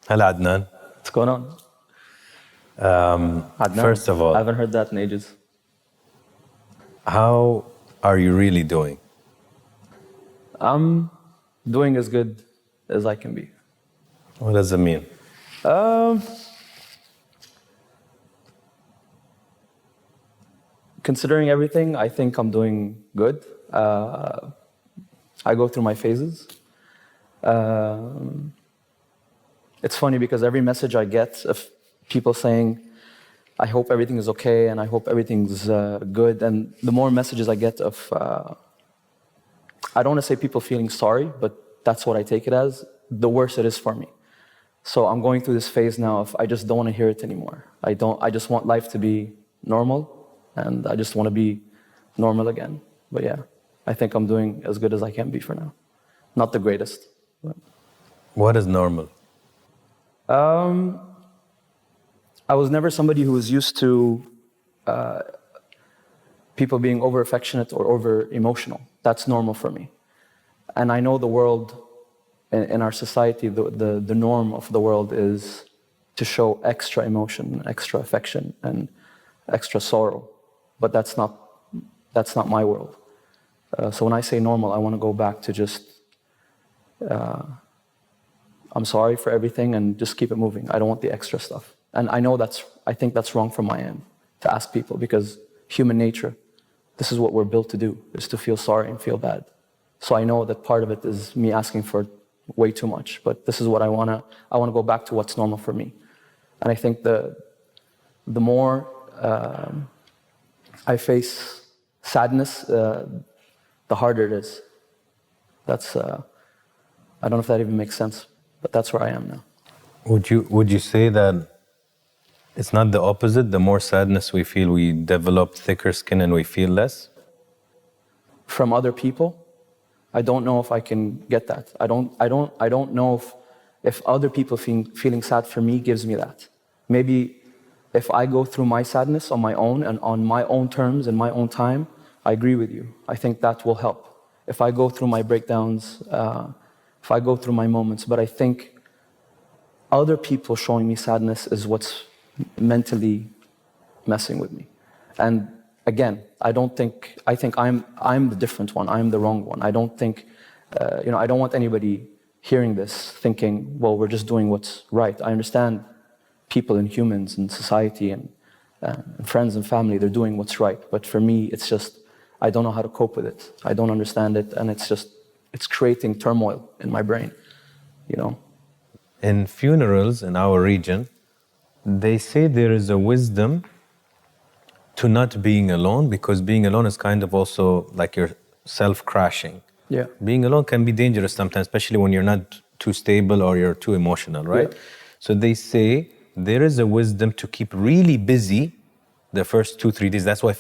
Hello, Adnan. What's going on? Adnan, First of all, I haven't heard that in ages. how are you really doing? I'm doing as good as I can be. What does it mean? Considering everything, I think I'm doing good. I go through my phases. It's funny because every message I get of people saying, I hope everything is okay and I hope everything's good. And the more messages I get of, I don't want to say people feeling sorry, but that's what I take it as, the worse it is for me. So I'm going through this phase now of I just don't want to hear it anymore. I just want life to be normal and I just want to be normal again. But yeah, I think I'm doing as good as I can be for now. Not the greatest. But. What is normal? I was never somebody who was used to people being over affectionate or over emotional. That's normal for me. And I know the world, in our society, the norm of the world is to show extra emotion, extra affection, and extra sorrow. But that's not my world. So when I say normal, I want to go back to just, I'm sorry for everything and just keep it moving. I don't want the extra stuff. And I think that's wrong from my end to ask people because human nature, this is what we're built to do, is to feel sorry and feel bad. So I know that part of it is me asking for way too much, but this is what I want to go back to what's normal for me. And I think the more I face sadness, the harder it is. That's, I don't know if that even makes sense, but that's where I am now. Would you say that it's not the opposite? The more sadness we feel, we develop thicker skin and we feel less? From other people, I don't know if I can get that. I don't know if other people feeling sad for me gives me that. Maybe if I go through my sadness on my own and on my own terms and my own time, I agree with you. I think that will help. If I go through my breakdowns, if I go through my moments, but I think other people showing me sadness is what's mentally messing with me. And again, I think I'm the different one. I'm the wrong one. I don't think, I don't want anybody hearing this thinking, well, we're just doing what's right. I understand people and humans and society and friends and family, they're doing what's right. But for me, it's just, I don't know how to cope with it. I don't understand it. And it's creating turmoil in my brain, In funerals in our region, they say there is a wisdom to not being alone because being alone is kind of also like you're self-crashing. Yeah. Being alone can be dangerous sometimes, especially when you're not too stable or you're too emotional, right? Yeah. So they say there is a wisdom to keep really busy the first 2-3 days. That's why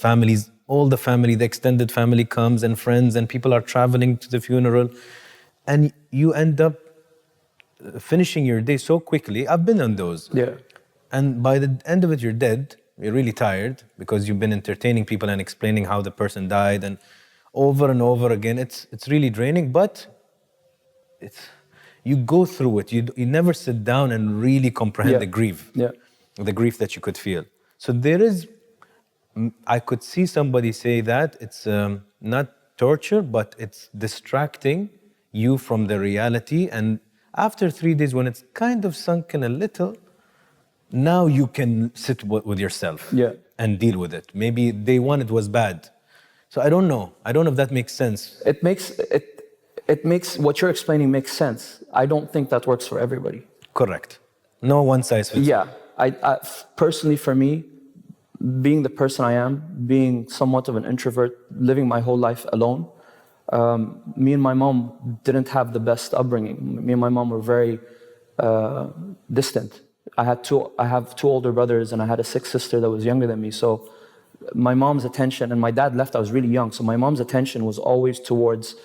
all the family, the extended family comes and friends and people are traveling to the funeral. And you end up finishing your day so quickly. I've been on those. Yeah. And by the end of it, you're dead. You're really tired because you've been entertaining people and explaining how the person died and over again. It's really draining, but you go through it. You never sit down and really comprehend the grief. Yeah. The grief that you could feel. So I could see somebody say that it's not torture, but it's distracting you from the reality. And after 3 days, when it's kind of sunken a little, now you can sit with yourself and deal with it. Maybe day one it was bad. So I don't know if that makes sense. It makes what you're explaining makes sense. I don't think that works for everybody. Correct. No one size fits all. Yeah. I personally, for me, being the person I am, being somewhat of an introvert, living my whole life alone, me and my mom didn't have the best upbringing. Me and my mom were very distant. I have two older brothers and I had a sixth sister that was younger than me. So my mom's attention, and my dad left, I was really young. So my mom's attention was always towards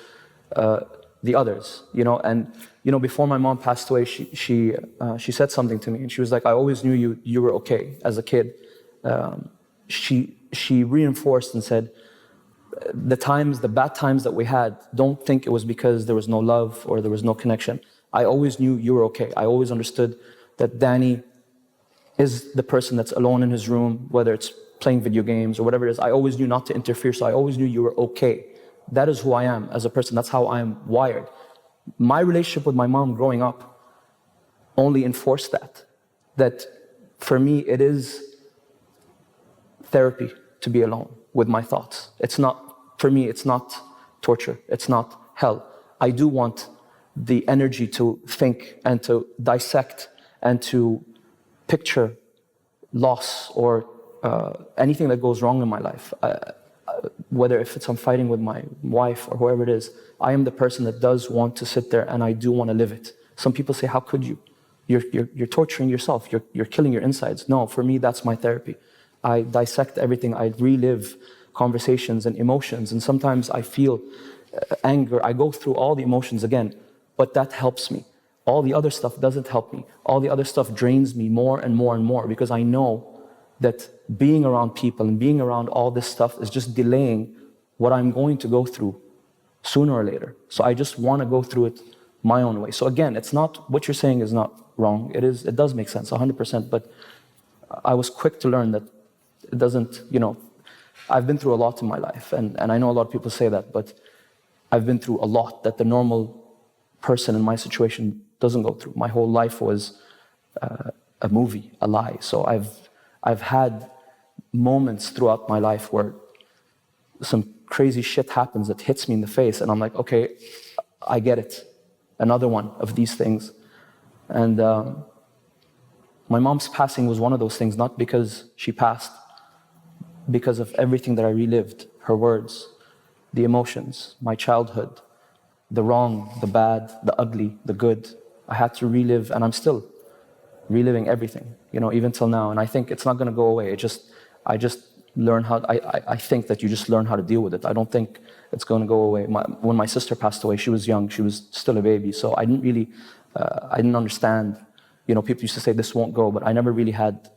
the others, and before my mom passed away, she said something to me, and she was like, I always knew you were okay as a kid. She reinforced and said, the bad times that we had, don't think it was because there was no love or there was no connection. I always knew you were okay. I always understood that Dany is the person that's alone in his room, whether it's playing video games or whatever it is. I always knew not to interfere, so I always knew you were okay. That is who I am as a person. That's how I am wired. My relationship with my mom growing up only enforced that. That for me, it is therapy to be alone with my thoughts. It's not, for me, it's not torture. It's not hell. I do want the energy to think and to dissect and to picture loss or anything that goes wrong in my life. Whether if I'm fighting with my wife or whoever it is, I am the person that does want to sit there and I do want to live it. Some people say, how could you? You're torturing yourself. You're killing your insides. No, for me, that's my therapy. I dissect everything. I relive conversations and emotions. And sometimes I feel anger. I go through all the emotions again, but that helps me. All the other stuff doesn't help me. All the other stuff drains me more and more and more because I know that being around people and being around all this stuff is just delaying what I'm going to go through sooner or later. So I just want to go through it my own way. So again, it's not, what you're saying is not wrong. It does make sense, 100%, but I was quick to learn that it doesn't, I've been through a lot in my life, and I know a lot of people say that, but I've been through a lot that the normal person in my situation doesn't go through. My whole life was a movie, a lie. So I've had moments throughout my life where some crazy shit happens that hits me in the face, and I'm like, okay, I get it. Another one of these things. And my mom's passing was one of those things, not because she passed, because of everything that I relived, her words, the emotions, my childhood, the wrong, the bad, the ugly, the good. I had to relive, and I'm still reliving everything, even till now. And I think it's not going to go away. I just learn how, I think that you just learn how to deal with it. I don't think it's going to go away. When my sister passed away, she was young, she was still a baby. So I didn't really, I didn't understand, people used to say this won't go, but I never really had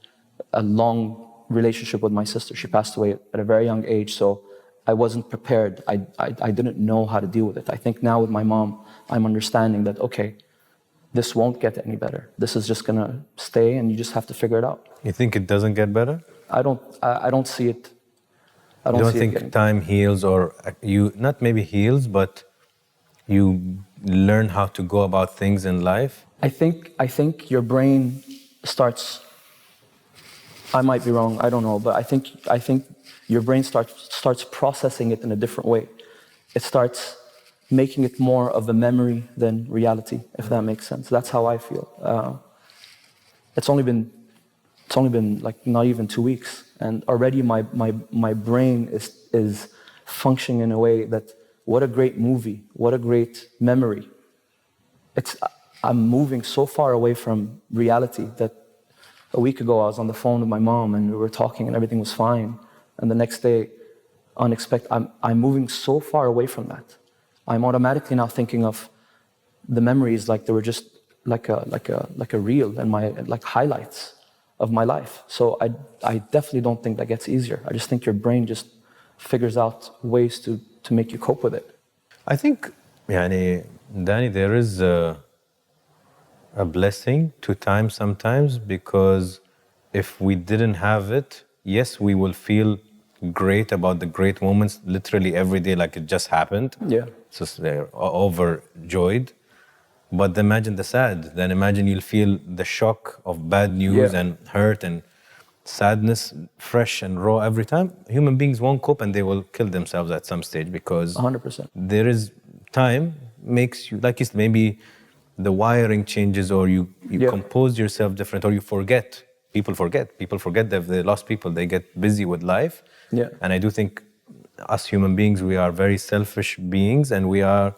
a long relationship with my sister. She passed away at a very young age, so I wasn't prepared. I didn't know how to deal with it. I think now with my mom, I'm understanding that, okay, this won't get any better. This is just gonna stay, and you just have to figure it out. You think it doesn't get better? I don't see it. I don't You don't see think time heals, or you, not maybe heals, but you learn how to go about things in life? I think your brain starts, I might be wrong, I don't know, but I think your brain starts processing it in a different way. It starts making it more of a memory than reality, if that makes sense. That's how I feel. It's only been like not even 2 weeks, and already my brain is functioning in a way that, what a great movie, what a great memory. I'm moving so far away from reality that a week ago I was on the phone with my mom and we were talking and everything was fine, and the next day, unexpected, I'm moving so far away from that. I'm automatically now thinking of the memories like they were just like a reel and like highlights of my life. So I definitely don't think that gets easier. I just think your brain just figures out ways to make you cope with it. I think, Dany, there is a blessing to time sometimes, because if we didn't have it, yes, we will feel great about the great moments literally every day, like it just happened. Yeah. So they're overjoyed. But imagine the sad. Then imagine you'll feel the shock of bad news and hurt and sadness, fresh and raw every time. Human beings won't cope, and they will kill themselves at some stage, because 100%. there is time makes you, like, maybe the wiring changes, or you compose yourself different, or you forget. People forget that they lost people. They get busy with life. Yeah. And I do think us human beings, we are very selfish beings, and we are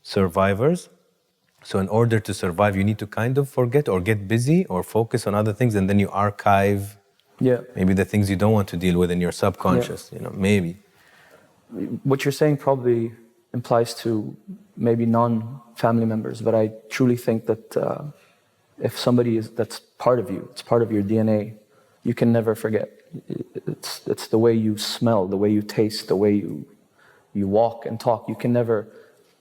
survivors. So in order to survive, you need to kind of forget or get busy or focus on other things, and then you archive maybe the things you don't want to deal with in your subconscious, maybe. What you're saying probably implies to maybe non-family members, but I truly think that if somebody that's part of you, it's part of your DNA, you can never forget. It's the way you smell, the way you taste, the way you walk and talk. You can never,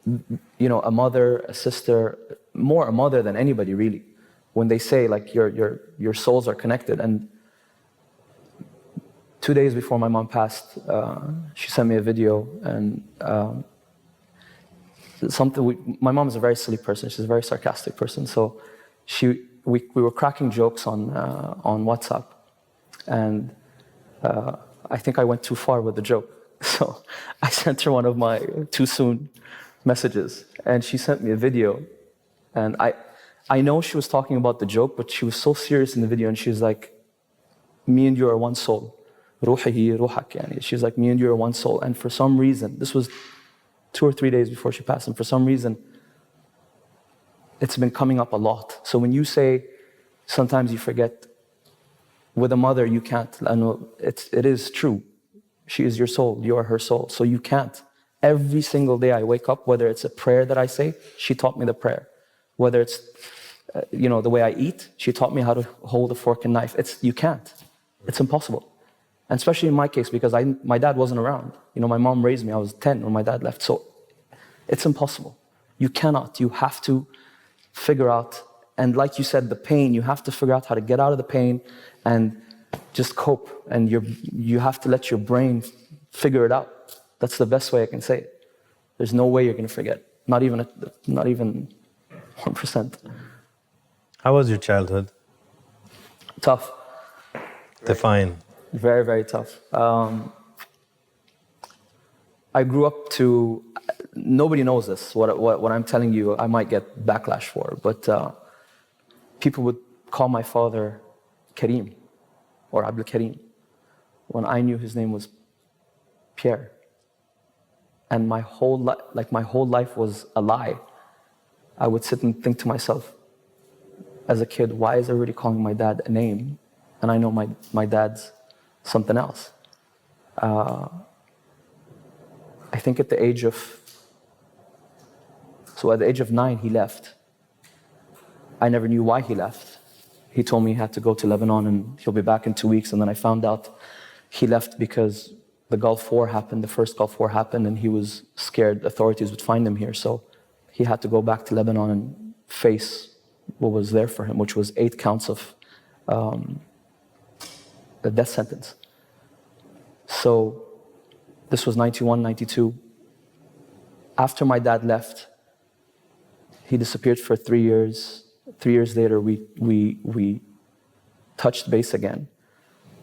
a mother, a sister, more a mother than anybody really. when they say like your souls are connected. And 2 days before my mom passed, she sent me a video, and my mom is a very silly person. She's a very sarcastic person. So we were cracking jokes on WhatsApp, and I think I went too far with the joke. So I sent her one of my too soon messages, and she sent me a video. And I know she was talking about the joke, but she was so serious in the video, and she was like, me and you are one soul. روحي روحك يعني. She's like, me and you are one soul. And for some reason, this was 2 or 3 days before she passed, and for some reason, it's been coming up a lot. So when you say, sometimes you forget, with a mother, you can't. It is true. She is your soul, you are her soul. So you can't. Every single day I wake up, whether it's a prayer that I say, she taught me the prayer. Whether it's the way I eat, she taught me how to hold a fork and knife. You can't. It's impossible. And especially in my case, because my dad wasn't around. My mom raised me. I was 10 when my dad left. So it's impossible. You cannot. You have to figure out, and like you said, the pain, you have to figure out how to get out of the pain and just cope. And you have to let your brain figure it out. That's the best way I can say it. There's no way you're going to forget. Not even 1%. How was your childhood? Tough. Define. Very, very tough. I grew up to, nobody knows this, what I'm telling you, I might get backlash for, but people would call my father Kareem or Abdul Kareem when I knew his name was Pierre. And my whole life was a lie. I would sit and think to myself, as a kid, why is everybody calling my dad a name? And I know my dad's something else. I think at the age of 9, he left. I never knew why he left. He told me he had to go to Lebanon and he'll be back in 2 weeks. And then I found out he left because the Gulf War happened, the first Gulf War happened, and he was scared authorities would find him here. So he had to go back to Lebanon and face what was there for him, which was 8 counts of the death sentence. So this was 91, 92. After my dad left, he disappeared for 3 years. 3 years later, we touched base again.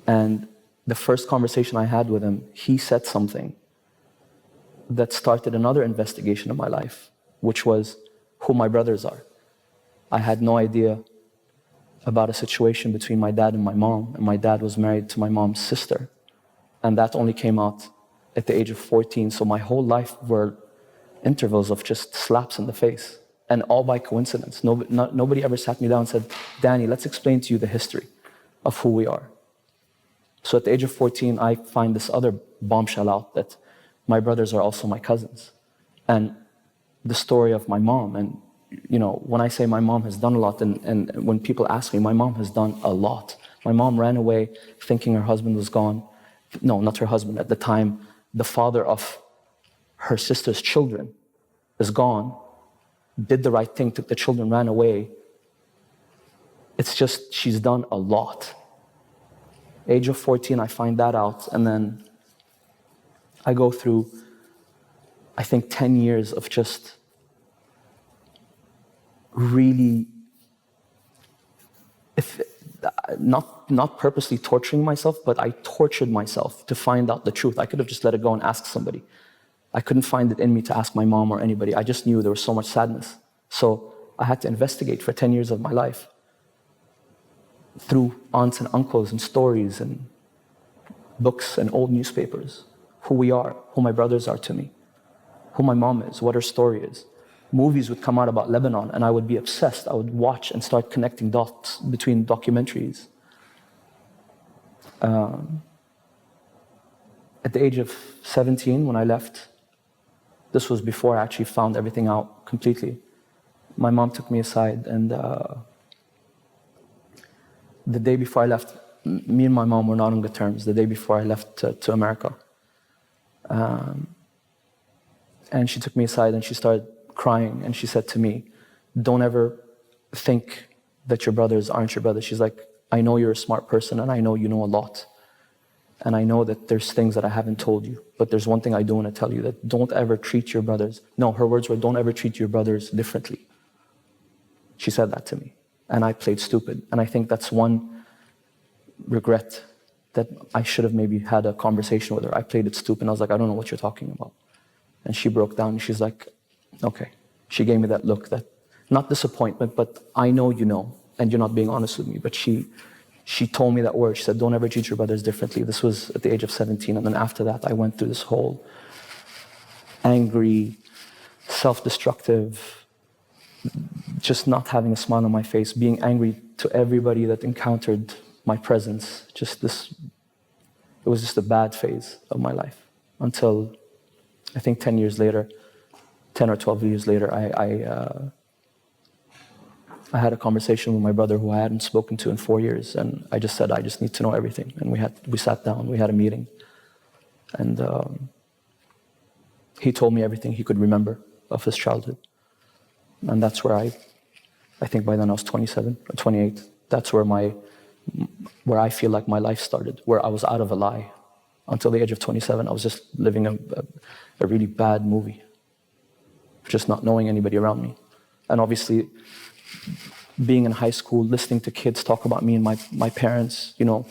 And the first conversation I had with him, he said something that started another investigation of my life, which was who my brothers are. I had no idea about a situation between my dad and my mom, and my dad was married to my mom's sister. And that only came out at the age of 14, so my whole life were intervals of just slaps in the face, and all by coincidence. Nobody ever sat me down and said, Dany, let's explain to you the history of who we are. So at the age of 14, I find this other bombshell out that my brothers are also my cousins. And the story of my mom, and when I say my mom has done a lot, and when people ask me, my mom has done a lot. My mom ran away thinking her husband was gone. No, not her husband. At the time, the father of her sister's children is gone, did the right thing, took the children, ran away. It's just, she's done a lot. Age of 14, I find that out, and then I go through, I think, 10 years of just really, not purposely torturing myself, but I tortured myself to find out the truth. I could have just let it go and asked somebody. I couldn't find it in me to ask my mom or anybody. I just knew there was so much sadness. So I had to investigate for 10 years of my life through aunts and uncles and stories and books and old newspapers, who we are, who my brothers are to me, who my mom is, what her story is. Movies would come out about Lebanon, and I would be obsessed. I would watch and start connecting dots between documentaries. At the age of 17, when I left, this was before I actually found everything out completely. My mom took me aside, and the day before I left, me and my mom were not on good terms, the day before I left to America. And she took me aside and she started crying, and she said to me, don't ever think that your brothers aren't your brothers. She's like, I know you're a smart person and I know you know a lot. And I know that there's things that I haven't told you. But there's one thing I do want to tell you, that don't ever treat your brothers. No, her words were, don't ever treat your brothers differently. She said that to me. And I played stupid. And I think that's one regret, that I should have maybe had a conversation with her. I played it stupid. I was like, I don't know what you're talking about. And she broke down. And she's like, okay. She gave me that look, that not disappointment, but I know you know, and you're not being honest with me. But she told me that word. She said, don't ever treat your brothers differently. This was at the age of 17. And then after that, I went through this whole angry, self-destructive, just not having a smile on my face, being angry to everybody that encountered my presence. It was just a bad phase of my life until I think 10 years later, 10 or 12 years later, I had a conversation with my brother who I hadn't spoken to in 4 years, and I just said, I just need to know everything. And we sat down, we had a meeting, and he told me everything he could remember of his childhood. And that's where I think by then I was 27 or 28. That's where I feel like my life started, where I was out of a lie. Until the age of 27, I was just living a really bad movie, just not knowing anybody around me. And obviously, being in high school, listening to kids talk about me and my parents, you know,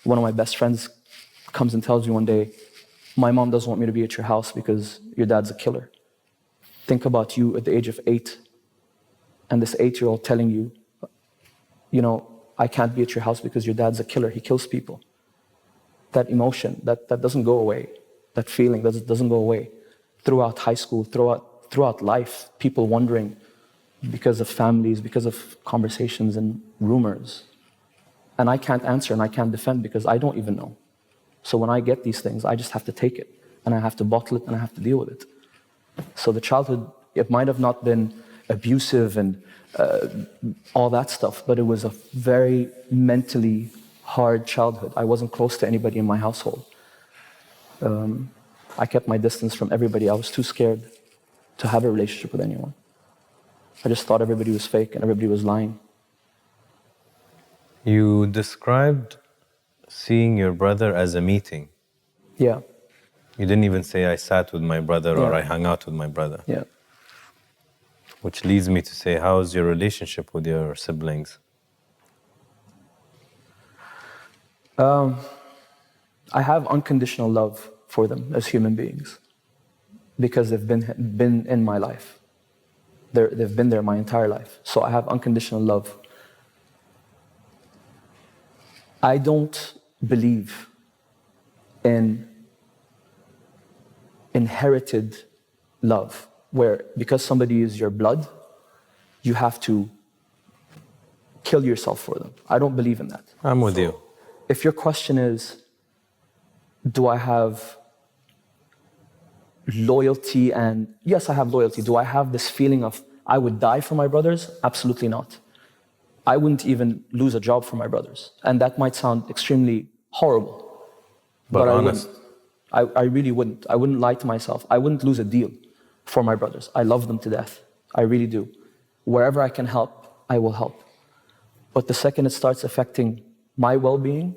one of my best friends comes and tells me one day, my mom doesn't want me to be at your house because your dad's a killer. Think about you at the age of 8, and this 8-year-old telling you, you know, I can't be at your house because your dad's a killer, he kills people. That emotion, that doesn't go away. That feeling doesn't go away. Throughout high school, throughout life, people wondering because of families, because of conversations and rumors. And I can't answer and I can't defend because I don't even know. So when I get these things, I just have to take it and I have to bottle it and I have to deal with it. So the childhood, it might have not been abusive and all that stuff, but it was a very mentally hard childhood. I wasn't close to anybody in my household. I kept my distance from everybody. I was too scared to have a relationship with anyone. I just thought everybody was fake and everybody was lying. You described seeing your brother as a meeting. Yeah. You didn't even say, I sat with my brother or I hung out with my brother. Yeah. Which leads me to say, how's your relationship with your siblings? I have unconditional love for them as human beings because they've been in my life. They've been there my entire life. So I have unconditional love. I don't believe in inherited love, where because somebody is your blood, you have to kill yourself for them. I don't believe in that. I'm with you. If your question is, do I have loyalty? And yes, I have loyalty. Do I have this feeling of I would die for my brothers? Absolutely not. I wouldn't even lose a job for my brothers. And that might sound extremely horrible. But honest. I really wouldn't. I wouldn't lie to myself. I wouldn't lose a deal for my brothers. I love them to death. I really do. Wherever I can help, I will help. But the second it starts affecting my well-being,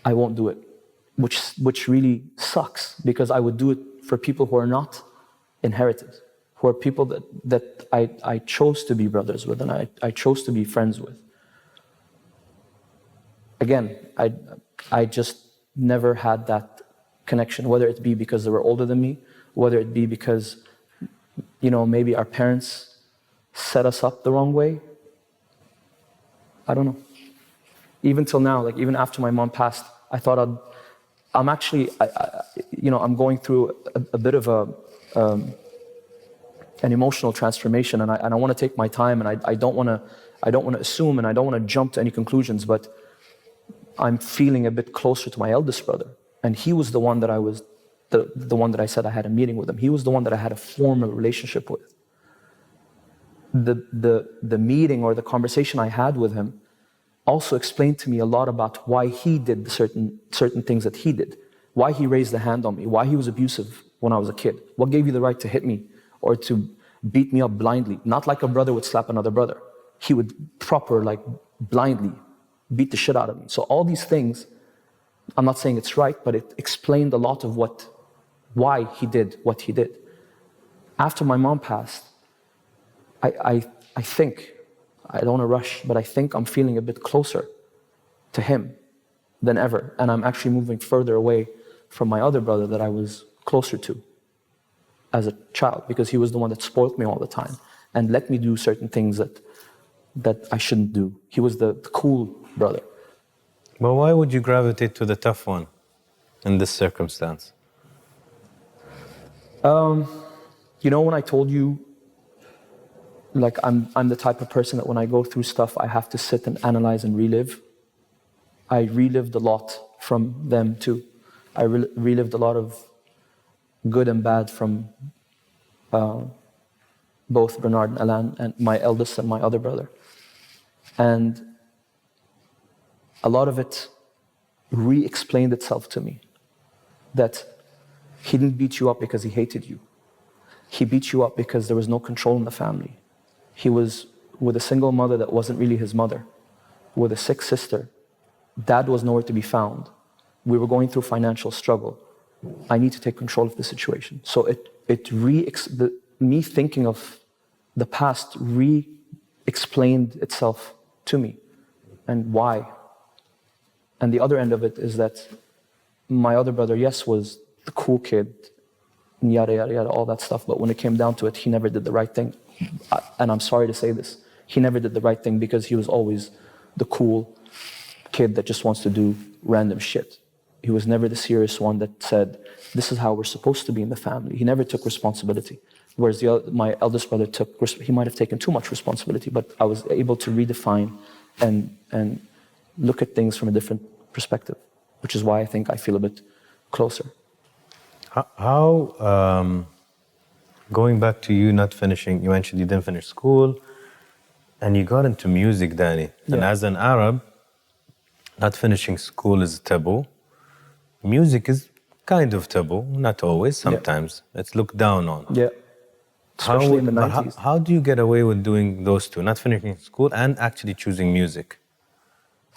I won't do it. Which really sucks, because I would do it for people who are not inherited, who are people that I chose to be brothers with and I chose to be friends with. Again, I just never had that connection, whether it be because they were older than me, whether it be because, you know, maybe our parents set us up the wrong way. I don't know. Even till now, like even after my mom passed, I thought I'm actually, I'm going through a bit of an emotional transformation, and I want to take my time, and I don't want to assume, and I don't want to jump to any conclusions, but I'm feeling a bit closer to my eldest brother, and he was the one that I was, the one that I said I had a meeting with him. He was the one that I had a formal relationship with. The meeting or the conversation I had with him also explained to me a lot about why he did the certain things that he did, why he raised the hand on me, why he was abusive when I was a kid. What gave you the right to hit me or to beat me up blindly? Not like a brother would slap another brother. he would blindly beat the shit out of me. So all these things, I'm not saying it's right, but it explained a lot of why he did what he did. After my mom passed, I think, I don't want to rush, but I think I'm feeling a bit closer to him than ever. And I'm actually moving further away from my other brother that I was closer to as a child, because he was the one that spoiled me all the time and let me do certain things that I shouldn't do. He was the cool brother. But why would you gravitate to the tough one in this circumstance? You know, when I told you, like, I'm the type of person that when I go through stuff, I have to sit and analyze and relive. I relived a lot from them too. I relived a lot of good and bad from both Bernard and Alan, and my eldest and my other brother. And a lot of it re-explained itself to me, that he didn't beat you up because he hated you. He beat you up because there was no control in the family. He was with a single mother that wasn't really his mother, with a sick sister. Dad was nowhere to be found. We were going through financial struggle. I need to take control of the situation. So me thinking of the past re-explained itself to me, and why. And the other end of it is that my other brother, yes, was the cool kid, yada, yada, yada, all that stuff. But when it came down to it, he never did the right thing. And I'm sorry to say this, he never did the right thing because he was always the cool kid that just wants to do random shit. He was never the serious one that said, this is how we're supposed to be in the family. He never took responsibility. Whereas my eldest brother he might have taken too much responsibility, but I was able to redefine and look at things from a different perspective, which is why I think I feel a bit closer. How going back to you not finishing, you mentioned you didn't finish school, and you got into music, Dany. And Yeah. as an Arab, not finishing school is taboo. Music is kind of taboo, not always, sometimes. It's looked down on. Yeah. Especially in the 90s. How do you get away with doing those two, not finishing school and actually choosing music?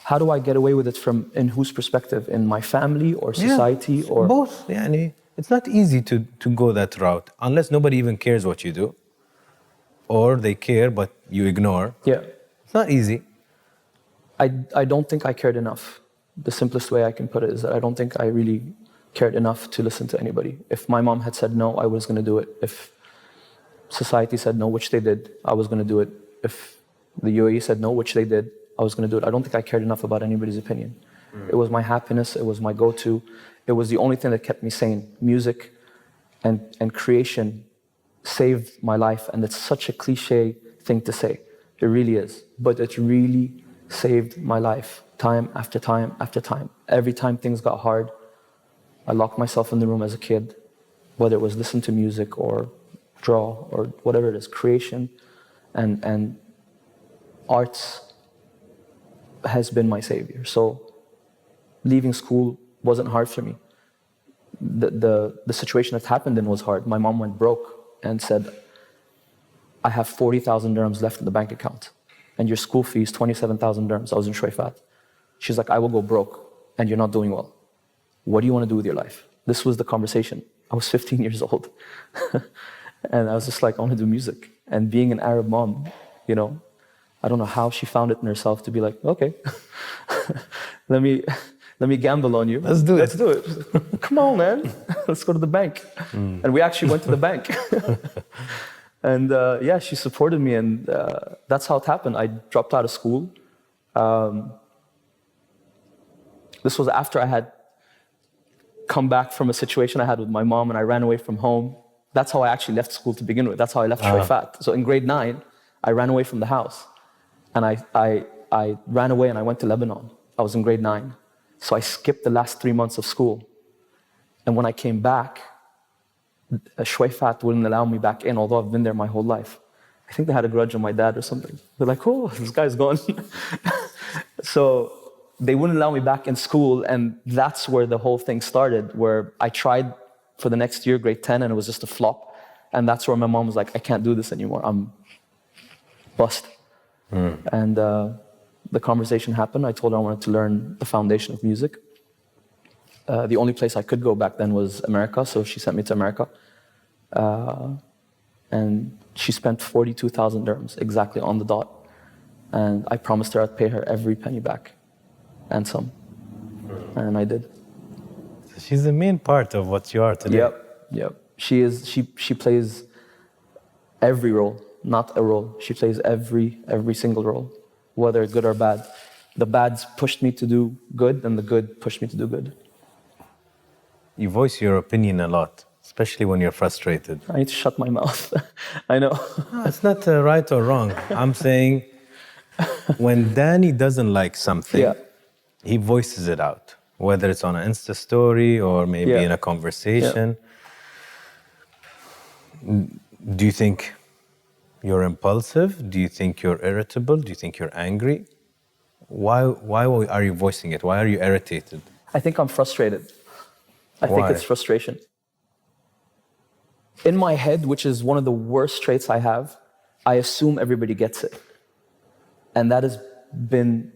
How do I get away with it in whose perspective? In my family or society? Yeah, or both. Yani, it's not easy to go that route unless nobody even cares what you do, or they care but you ignore. Yeah. It's not easy. I don't think I cared enough. The simplest way I can put it is that I don't think I really cared enough to listen to anybody. If my mom had said no, I was going to do it. If society said no, which they did, I was going to do it. If the UAE said no, which they did, I was going to do it. I don't think I cared enough about anybody's opinion. It was my happiness. It was my go-to. It was the only thing that kept me sane. Music and creation saved my life. And it's such a cliche thing to say. It really is. But it really saved my life time after time after time. Every time things got hard, I locked myself in the room as a kid, whether it was listen to music or draw or whatever it is, creation and arts has been my savior. So leaving school wasn't hard for me. The situation that happened in was hard. My mom went broke and said, I have 40,000 dirhams left in the bank account and your school fee is 27,000 dirhams. I was in Shwayfat. She's like, I will go broke and you're not doing well. What do you want to do with your life? This was the conversation. I was 15 years old. And I was just like, I want to do music. And being an Arab mom, you know, I don't know how she found it in herself to be like, okay, let me gamble on you. Let's do it. Let's do it. Come on, man. Let's go to the bank. And we actually went to the bank. And yeah, she supported me, and that's how it happened. I dropped out of school. This was after I had come back from a situation I had with my mom, and I ran away from home. That's how I actually left school to begin with. That's how I left Shwayfat. So in grade 9, I ran away from the house. And I ran away and I went to Lebanon. I was in grade 9. So I skipped the last 3 months of school. And when I came back, Shwayfat wouldn't allow me back in, although I've been there my whole life. I think they had a grudge on my dad or something. They're like, oh, this guy's gone. So they wouldn't allow me back in school, and that's where the whole thing started, where I tried for the next year, grade 10, and it was just a flop. And that's where my mom was like, I can't do this anymore. I'm bust. And the conversation happened. I told her I wanted to learn the foundation of music. The only place I could go back then was America, so she sent me to America. And she spent 42,000 dirhams exactly on the dot. And I promised her I'd pay her every penny back and some. And I did. She's the main part of what you are today. Yep. She plays every role, not a role. She plays every single role, whether good or bad. The bads pushed me to do good, and the good pushed me to do good. You voice your opinion a lot, especially when you're frustrated. I need to shut my mouth. I know. No, it's not right or wrong. I'm saying when Dany doesn't like something, he voices it out, whether it's on an Insta story or maybe in a conversation. Do you think you're impulsive? Do you think you're irritable? Do you think you're angry? Why are you voicing it? Why are you irritated? I think I'm frustrated. I think it's frustration. In my head, which is one of the worst traits I have, I assume everybody gets it. And that has been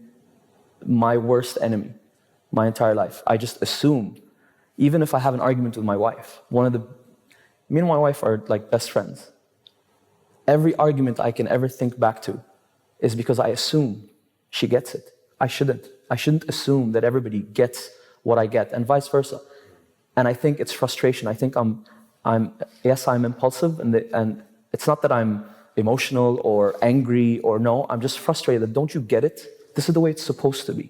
my worst enemy my entire life. I just assume, even if I have an argument with my wife, me and my wife are like best friends. Every argument I can ever think back to is because I assume she gets it. I shouldn't assume that everybody gets what I get, and vice versa. And I think it's frustration. I think I'm impulsive, and it's not that I'm emotional or angry or no, I'm just frustrated. Don't you get it? This is the way it's supposed to be.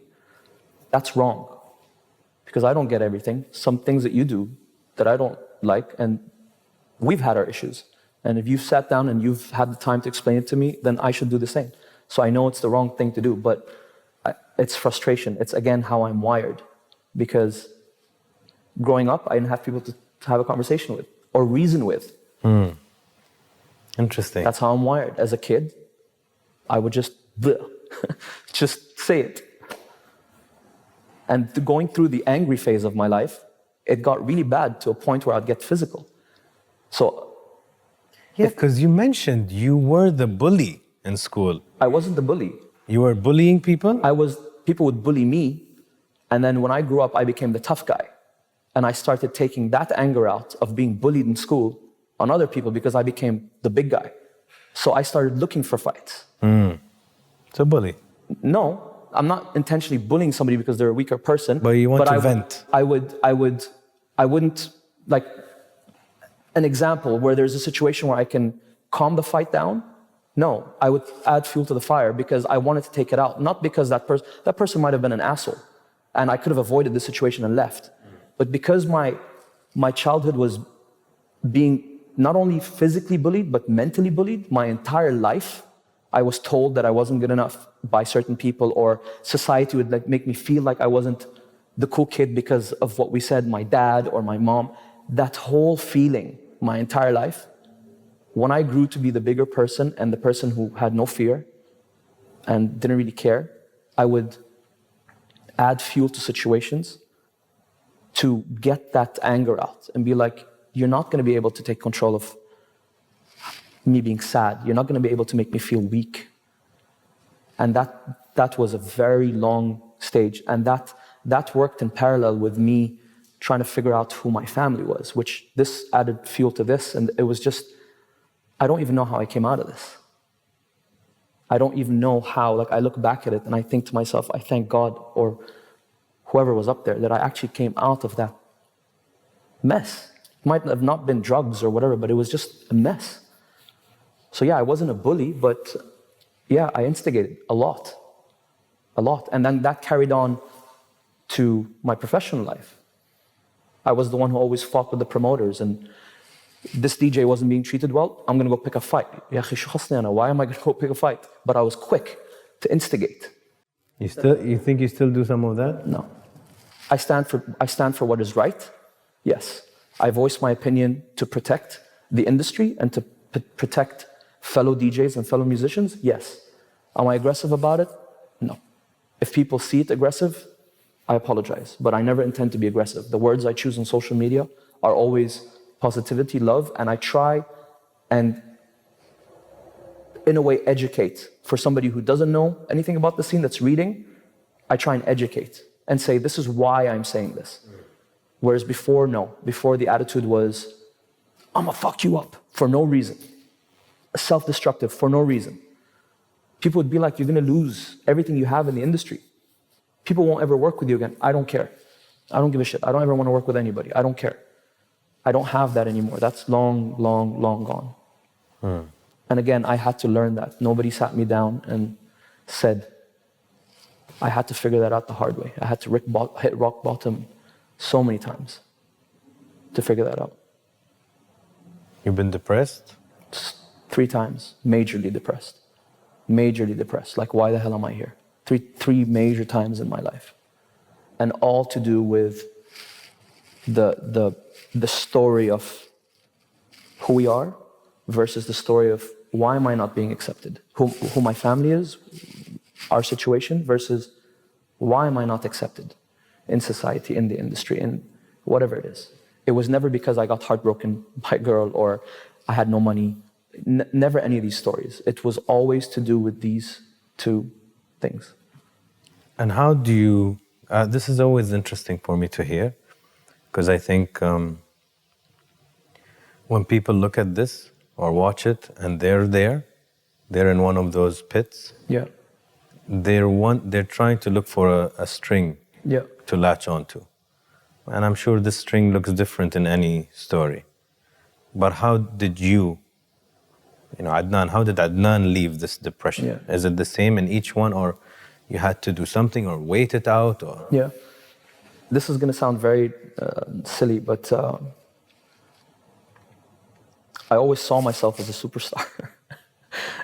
That's wrong. Because I don't get everything. Some things that you do that I don't like, and we've had our issues. And if you've sat down and you've had the time to explain it to me, then I should do the same. So I know it's the wrong thing to do, but it's frustration. It's, again, how I'm wired. Because growing up, I didn't have people to have a conversation with or reason with. Interesting. That's how I'm wired. As a kid, I would just say it. And going through the angry phase of my life, it got really bad to a point where I'd get physical. So, because you mentioned you were the bully in school. I wasn't the bully. You were bullying people? People would bully me, and then when I grew up, I became the tough guy. And I started taking that anger out of being bullied in school on other people because I became the big guy. So I started looking for fights. It's a bully. No, I'm not intentionally bullying somebody because they're a weaker person. But you want to vent. I wouldn't, like, an example where there's a situation where I can calm the fight down. No, I would add fuel to the fire because I wanted to take it out. Not because that person might have been an asshole and I could have avoided the situation and left. But because my childhood was being not only physically bullied, but mentally bullied my entire life, I was told that I wasn't good enough by certain people, or society would make me feel like I wasn't the cool kid because of what we said, my dad or my mom. That whole feeling my entire life, when I grew to be the bigger person and the person who had no fear and didn't really care, I would add fuel to situations to get that anger out and be like, you're not going to be able to take control of me being sad. You're not going to be able to make me feel weak. And that was a very long stage. And that worked in parallel with me trying to figure out who my family was, which this added fuel to this. And it was just, I don't even know how I came out of this. I don't even know how. Like, I look back at it and I think to myself, I thank God or whoever was up there that I actually came out of that mess. It might have not been drugs or whatever, but it was just a mess. So yeah, I wasn't a bully, but yeah, I instigated a lot. And then that carried on to my professional life. I was the one who always fought with the promoters, and this DJ wasn't being treated well, I'm gonna go pick a fight. Why am I gonna go pick a fight? But I was quick to instigate. You think you still do some of that? No. I stand for what is right, yes. I voice my opinion to protect the industry and to protect fellow DJs and fellow musicians, yes. Am I aggressive about it? No. If people see it aggressive, I apologize, but I never intend to be aggressive. The words I choose on social media are always positivity, love, and I try and in a way, educate. For somebody who doesn't know anything about the scene that's reading, I try and educate and say, this is why I'm saying this. Whereas before, no. Before, the attitude was, I'm gonna fuck you up for no reason. Self-destructive for no reason. People would be like, you're gonna lose everything you have in the industry. People won't ever work with you again. I don't care. I don't give a shit. I don't ever wanna work with anybody. I don't care. I don't have that anymore. That's long, long, long gone. And again, I had to learn that. Nobody sat me down and said, I had to figure that out the hard way. I had to hit rock bottom so many times to figure that out. You've been depressed? 3 times, majorly depressed. Majorly depressed. Like, why the hell am I here? Three major times in my life. And all to do with the story of who we are versus the story of why am I not being accepted? Who my family is, our situation, versus why am I not accepted in society, in the industry, in whatever it is. It was never because I got heartbroken by a girl or I had no money. Never any of these stories. It was always to do with these 2 things. And how do you, this is always interesting for me to hear, because I think when people look at this or watch it and they're in one of those pits. Yeah. They're trying to look for a string to latch onto. And I'm sure this string looks different in any story. But how did Adnan, how did Adnan leave this depression? Yeah. Is it the same in each one, or you had to do something or wait it out? Or? Yeah. This is going to sound very silly, but I always saw myself as a superstar.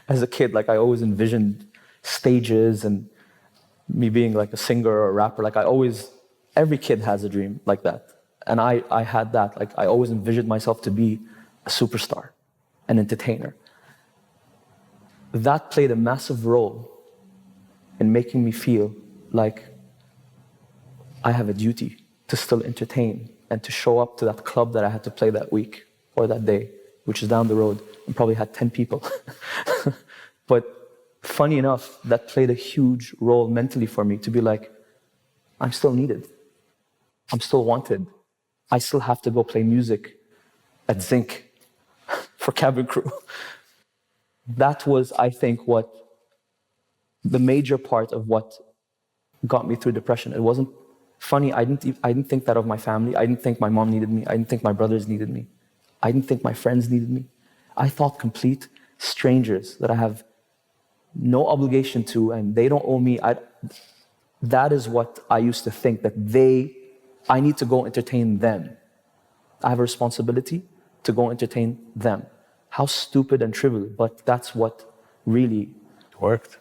As a kid, like I always envisioned stages and me being like a singer or a rapper. Like every kid has a dream like that. And I had that. Like I always envisioned myself to be a superstar, an entertainer. That played a massive role in making me feel like I have a duty to still entertain and to show up to that club that I had to play that week or that day, which is down the road and probably had 10 people. But funny enough, that played a huge role mentally for me to be like, I'm still needed. I'm still wanted. I still have to go play music at Zinc for cabin crew. That was, I think, what the major part of what got me through depression. It wasn't funny. I didn't think that of my family. I didn't think my mom needed me. I didn't think my brothers needed me. I didn't think my friends needed me. I thought complete strangers that I have no obligation to and they don't owe me. That is what I used to think, that I need to go entertain them. I have a responsibility to go entertain them. How stupid and trivial, but that's what really worked.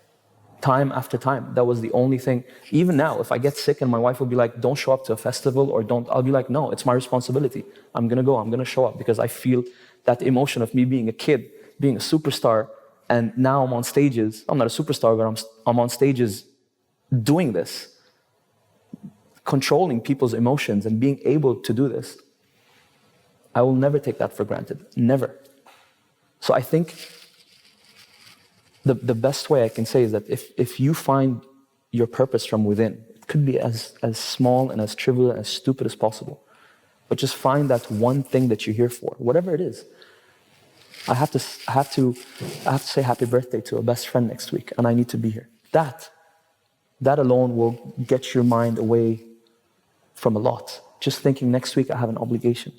Time after time, that was the only thing. Even now, if I get sick and my wife will be like, don't show up to a festival or I'll be like, no, it's my responsibility. I'm gonna go, I'm gonna show up because I feel that emotion of me being a kid, being a superstar, and now I'm on stages. I'm not a superstar, but I'm on stages doing this, controlling people's emotions and being able to do this. I will never take that for granted, never. So I think the best way I can say is that if you find your purpose from within, it could be as small and as trivial and as stupid as possible, but just find that one thing that you're here for, whatever it is. I have to say happy birthday to a best friend next week, and I need to be here. That alone will get your mind away from a lot. Just thinking next week I have an obligation.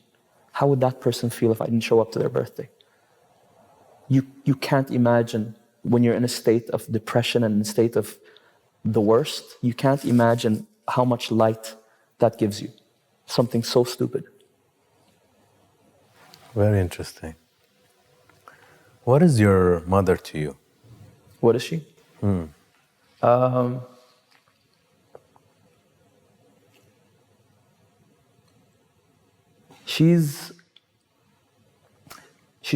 How would that person feel if I didn't show up to their birthday? You can't imagine when you're in a state of depression and in a state of the worst, you can't imagine how much light that gives you. Something so stupid. Very interesting. What is your mother to you? What is she? She's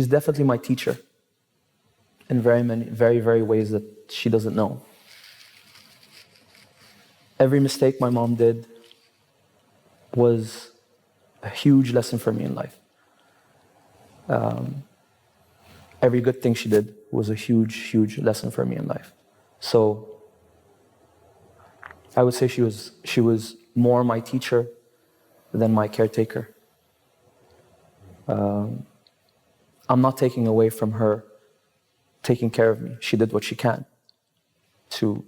definitely my teacher in very, very ways that she doesn't know. Every mistake my mom did was a huge lesson for me in life. every good thing she did was a huge, huge lesson for me in life. So I would say she was more my teacher than my caretaker. I'm not taking away from her taking care of me. She did what she can to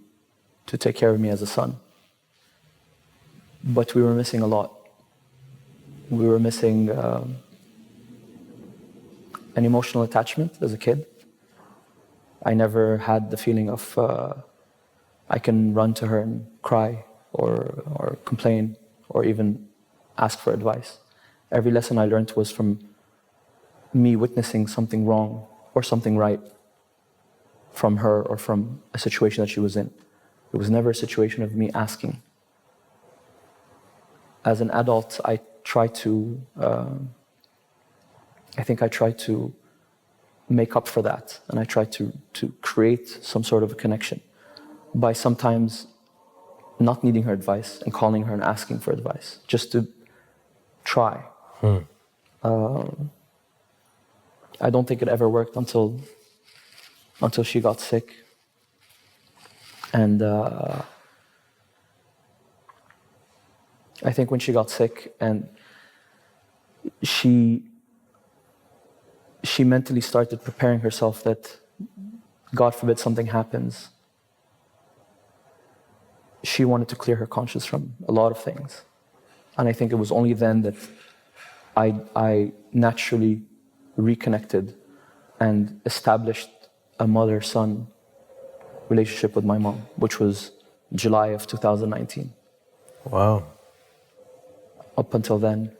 take care of me as a son. But we were missing a lot. We were missing an emotional attachment as a kid. I never had the feeling of I can run to her and cry or complain or even ask for advice. Every lesson I learned was from me witnessing something wrong or something right from her or from a situation that she was in. It was never a situation of me asking. As an adult, I think I tried to make up for that, and I tried to create some sort of a connection by sometimes not needing her advice and calling her and asking for advice, just to try. I don't think it ever worked until she got sick. And I think when she got sick and she mentally started preparing herself that, God forbid, something happens, she wanted to clear her conscience from a lot of things. And I think it was only then that I naturally reconnected and established a mother-son relationship with my mom, which was July of 2019. Wow. Up until then,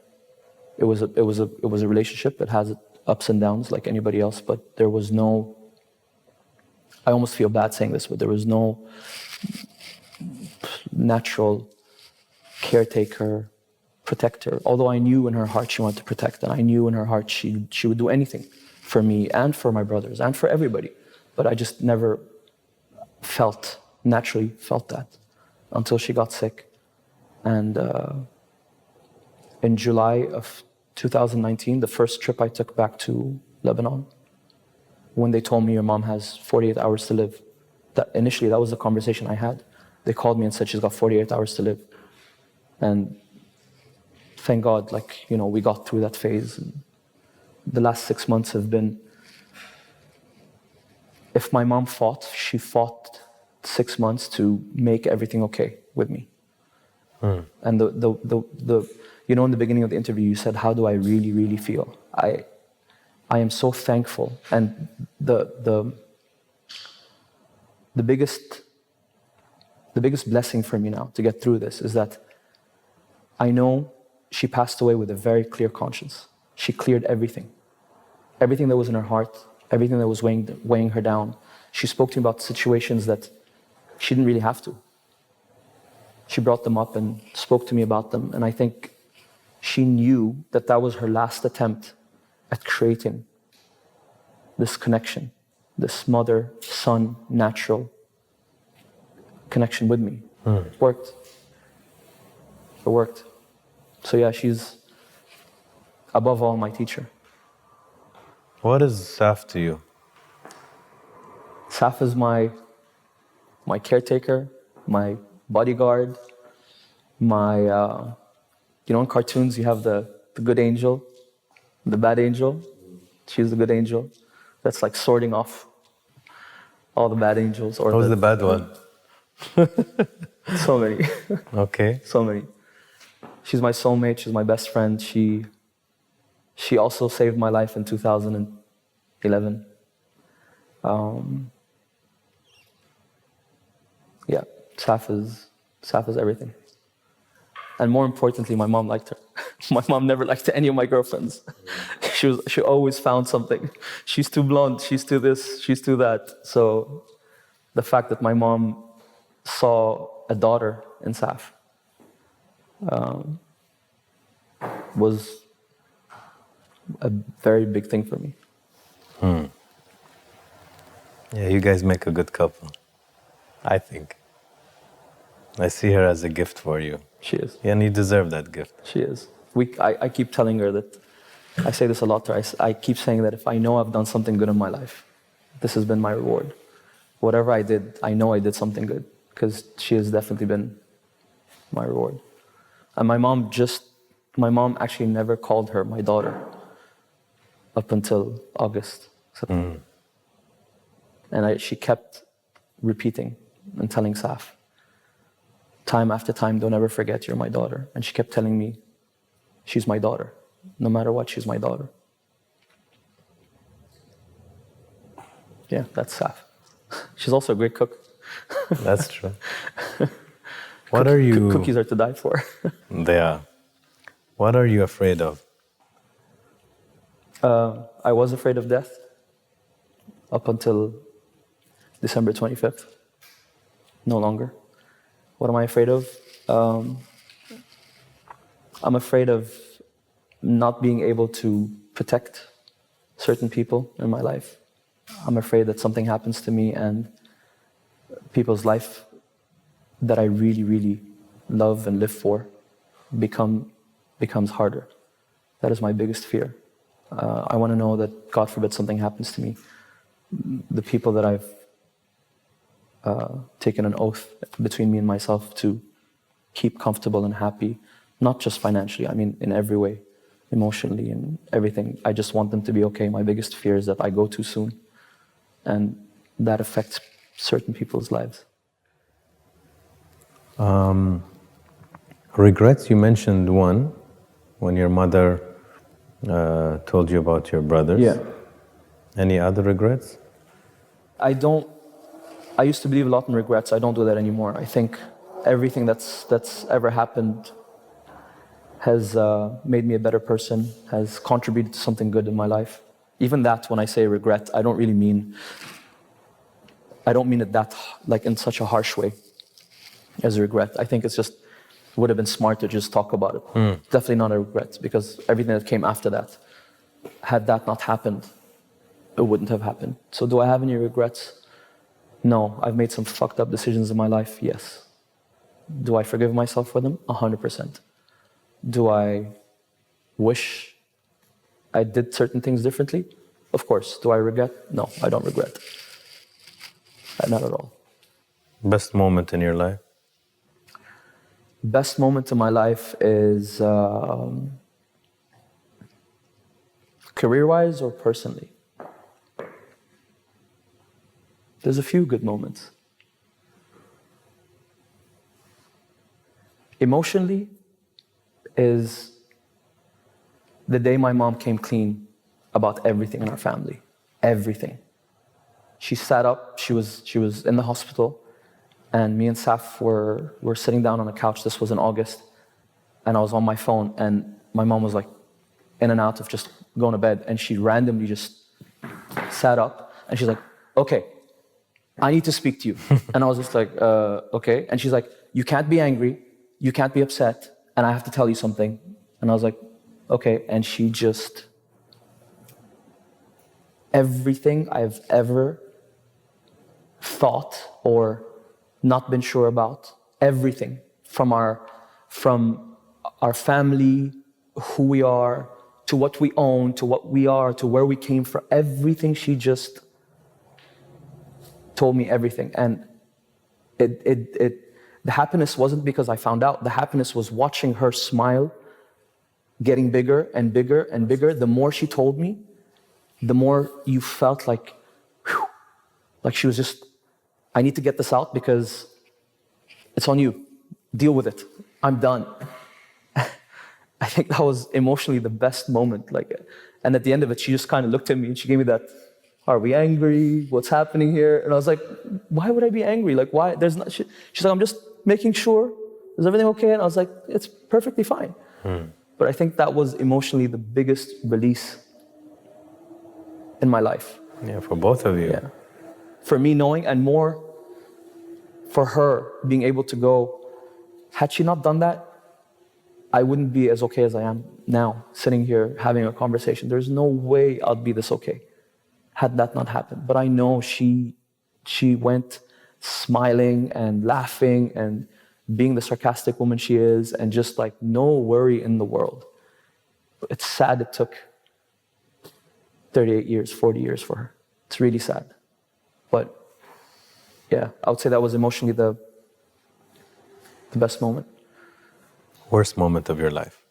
it was a relationship that has ups and downs like anybody else, but there was no, I almost feel bad saying this, but there was no natural caretaker, protector. Although I knew in her heart she wanted to protect, and I knew in her heart she would do anything for me and for my brothers and for everybody. But I just never naturally felt that until she got sick. And in July of 2019, the first trip I took back to Lebanon, when they told me your mom has 48 hours to live, initially that was the conversation I had. They called me and said she's got 48 hours to live. And thank God, we got through that phase. And the last 6 months have been, if my mom fought, she fought 6 months to make everything okay with me. And in the beginning of the interview, you said, how do I really, really feel? I am so thankful. And the biggest blessing for me now to get through this is that I know she passed away with a very clear conscience. She cleared everything. Everything that was in her heart, everything that was weighing her down. She spoke to me about situations that she didn't really have to. She brought them up and spoke to me about them. And I think she knew that that was her last attempt at creating this connection, this mother-son natural connection with me. It worked. It worked. So yeah, she's above all my teacher. What is Saf to you? Saf is my caretaker, my bodyguard, in cartoons you have the good angel, the bad angel. She's the good angel. That's like sorting off all the bad angels. Or Who's the bad one? So many. Okay. So many. She's my soulmate. She's my best friend. She also saved my life in 2011. Yeah, Saf is everything. And more importantly, my mom liked her. My mom never liked any of my girlfriends. She always found something. She's too blonde, she's too this, she's too that. So the fact that my mom saw a daughter in Saf was a very big thing for me. Yeah, you guys make a good couple, I think. I see her as a gift for you. She is. Yeah, and you deserve that gift. She is. I keep telling her that I say this a lot to her. I keep saying that if I know I've done something good in my life, this has been my reward. Whatever I did, I know I did something good because she has definitely been my reward. And my mom actually never called her my daughter up until August. And she kept repeating and telling Saf, time after time, don't ever forget you're my daughter. And she kept telling me, she's my daughter. No matter what, she's my daughter. Yeah, that's Saf. She's also a great cook. That's true. What are you... Cookies are to die for. They are. What are you afraid of? I was afraid of death up until December 25th. No longer. What am I afraid of? I'm afraid of not being able to protect certain people in my life. I'm afraid that something happens to me and people's life that I really, really love and live for becomes harder. That is my biggest fear. I want to know that, God forbid, something happens to me. The people that I've taken an oath between me and myself to keep comfortable and happy, not just financially, I mean in every way, emotionally and everything. I just want them to be okay. My biggest fear is that I go too soon, and that affects certain people's lives. Regrets, you mentioned one, when your mother told you about your brothers. Yeah. Any other regrets? I used to believe a lot in regrets. I don't do that anymore. I think everything that's ever happened has made me a better person, has contributed to something good in my life. Even that, when I say regret, I don't mean it that, like in such a harsh way as a regret. I think it's just, would have been smart to just talk about it. Definitely not a regret, because everything that came after that, had that not happened, it wouldn't have happened. So do I have any regrets? No. I've made some fucked up decisions in my life, yes. Do I forgive myself for them? 100%. Do I wish I did certain things differently? Of course. Do I regret? No, I don't regret. Not at all. Best moment in your life? Best moment in my life is career-wise or personally? There's a few good moments. Emotionally is the day my mom came clean about everything in our family. Everything. She sat up, she was in the hospital, and me and Saf were sitting down on the couch. This was in August, and I was on my phone, and my mom was like in and out of just going to bed, and she randomly just sat up, and she's like, okay, I need to speak to you. And I was just like, okay. And she's like, you can't be angry, you can't be upset, and I have to tell you something. And I was like, okay. And she just, everything I've ever thought or not been sure about, everything from our family, who we are, to what we own, to what we are, to where we came from, everything, she just told me everything. And the happiness wasn't because I found out. The happiness was watching her smile getting bigger and bigger and bigger. The more she told me, the more you felt like, whew, like she was just, I need to get this out because it's on you. Deal with it. I'm done. I think that was emotionally the best moment. And at the end of it, she just kind of looked at me and she gave me that, are we angry? What's happening here? And I was like, why would I be angry? Like, why? There's not. She's like, I'm just making sure. Is everything okay? And I was like, it's perfectly fine. But I think that was emotionally the biggest release in my life. Yeah, for both of you. Yeah. For me knowing, and more for her being able to go, had she not done that, I wouldn't be as okay as I am now, sitting here having a conversation. There's no way I'd be this okay had that not happened. But I know she went smiling and laughing and being the sarcastic woman she is, and just like no worry in the world. It's sad it took 38 years, 40 years for her. It's really sad. But yeah, I would say that was emotionally the best moment. Worst moment of your life?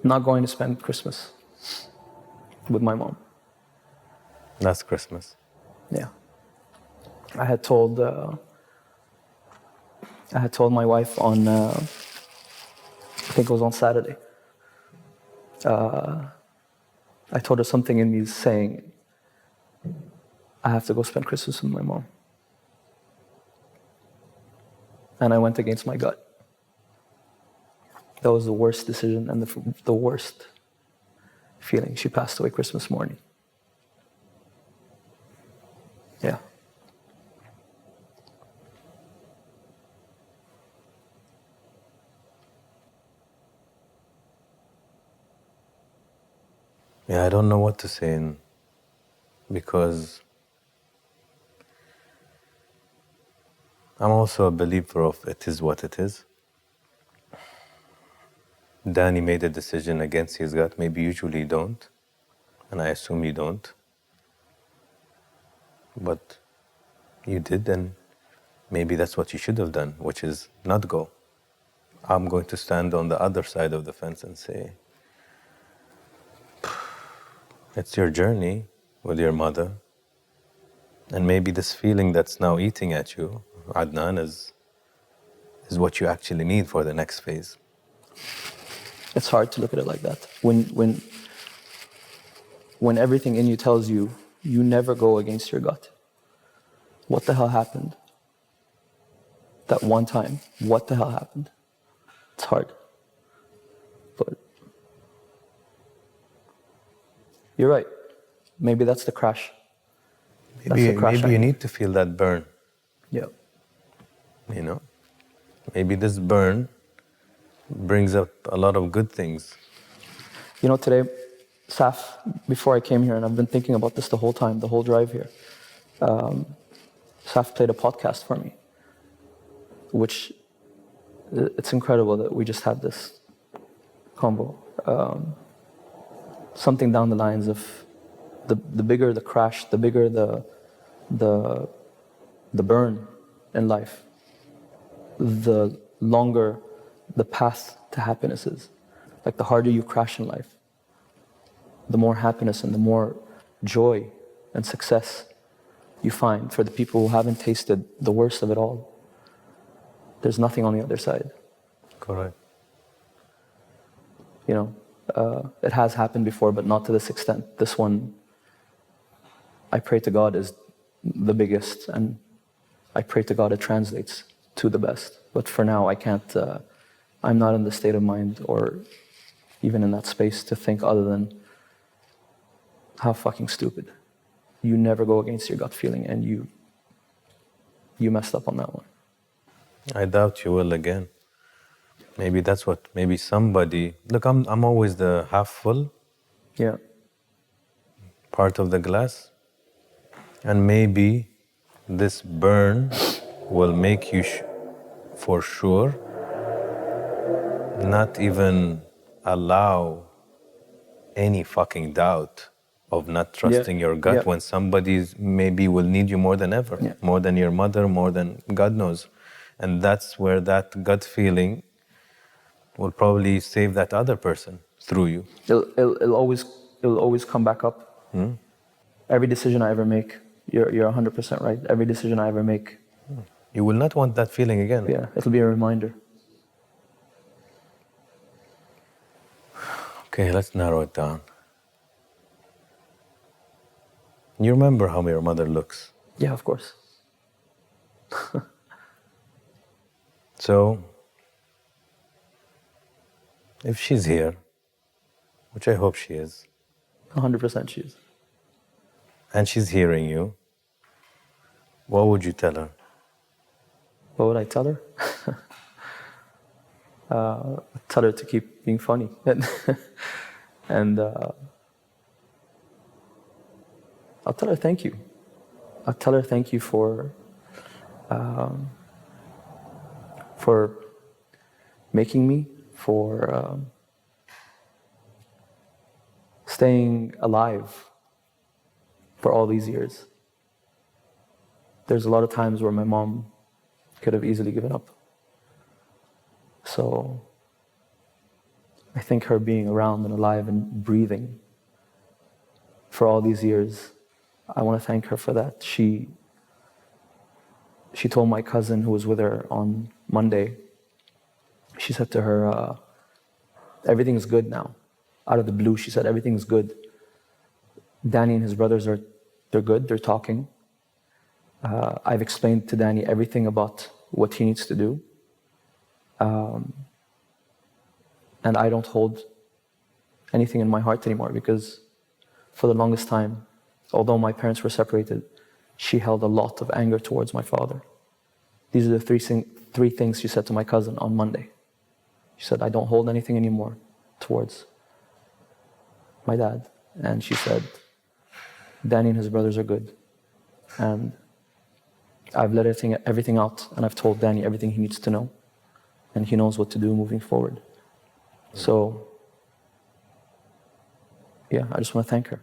Not going to spend Christmas with my mom. Last Christmas. Yeah. I had told my wife on, I think it was on Saturday. I told her something in me saying, I have to go spend Christmas with my mom. And I went against my gut. That was the worst decision and the worst feeling. She passed away Christmas morning. Yeah. Yeah, I don't know what to say because I'm also a believer of it is what it is. Dany made a decision against his gut. Maybe usually you don't, and I assume you don't. But you did, and maybe that's what you should have done, which is not go. I'm going to stand on the other side of the fence and say, it's your journey with your mother, and maybe this feeling that's now eating at you, Adnan, is what you actually need for the next phase. It's hard to look at it like that. When everything in you tells you, you never go against your gut. What the hell happened? That one time, what the hell happened? It's hard. But you're right. Maybe that's the crash. Maybe you need to feel that burn. Yeah. You know? Maybe this burn brings up a lot of good things. You know, today, Saf, before I came here, and I've been thinking about this the whole time, the whole drive here, Saf played a podcast for me, which it's incredible that we just had this combo. Something down the lines of the bigger the crash, the bigger the burn in life, the longer the path to happiness is. Like the harder you crash in life, the more happiness and the more joy and success you find. For the people who haven't tasted the worst of it all, there's nothing on the other side. Correct. You know, it has happened before, but not to this extent. This one, I pray to God, is the biggest, and I pray to God it translates to the best. But for now, I can't, I'm not in the state of mind or even in that space to think other than how fucking stupid. You never go against your gut feeling, and you messed up on that one. I doubt you will again. Maybe that's what, maybe somebody, look, I'm always the half full part of the glass. And maybe this burn will make you, for sure, not even allow any fucking doubt of not trusting your gut when somebody maybe will need you more than ever, more than your mother, more than God knows. And that's where that gut feeling will probably save that other person through you. It'll always come back up. Every decision I ever make, you're 100% right. Every decision I ever make. You will not want that feeling again. Yeah, it'll be a reminder. Okay, let's narrow it down. You remember how your mother looks? Yeah, of course. So, if she's here, which I hope she is, 100% she is. and she's hearing you, what would you tell her? What would I tell her? Tell her to keep being funny. And I'll tell her thank you. I'll tell her thank you for making me, for staying alive for all these years. There's a lot of times where my mom could have easily given up. So I think her being around and alive and breathing for all these years, I want to thank her for that. She told my cousin who was with her on Monday, she said to her, everything's good now. Out of the blue, she said, everything's good. Dany and his brothers they're good, they're talking. I've explained to Dany everything about what he needs to do. And I don't hold anything in my heart anymore, because for the longest time, although my parents were separated, she held a lot of anger towards my father. These are the three things she said to my cousin on Monday. She said, I don't hold anything anymore towards my dad. And she said, Dany and his brothers are good. And I've let everything out, and I've told Dany everything he needs to know. And he knows what to do moving forward. So, yeah, I just want to thank her.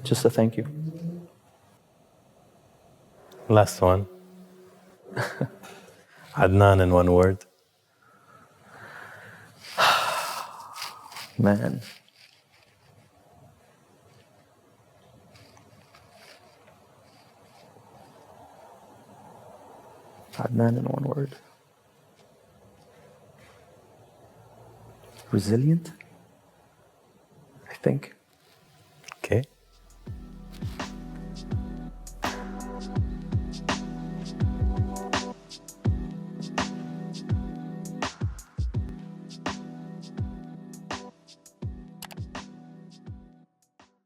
Just a thank you. Last one. Adnan, in one word. Man. Adnan in one word. Resilient, I think. Okay.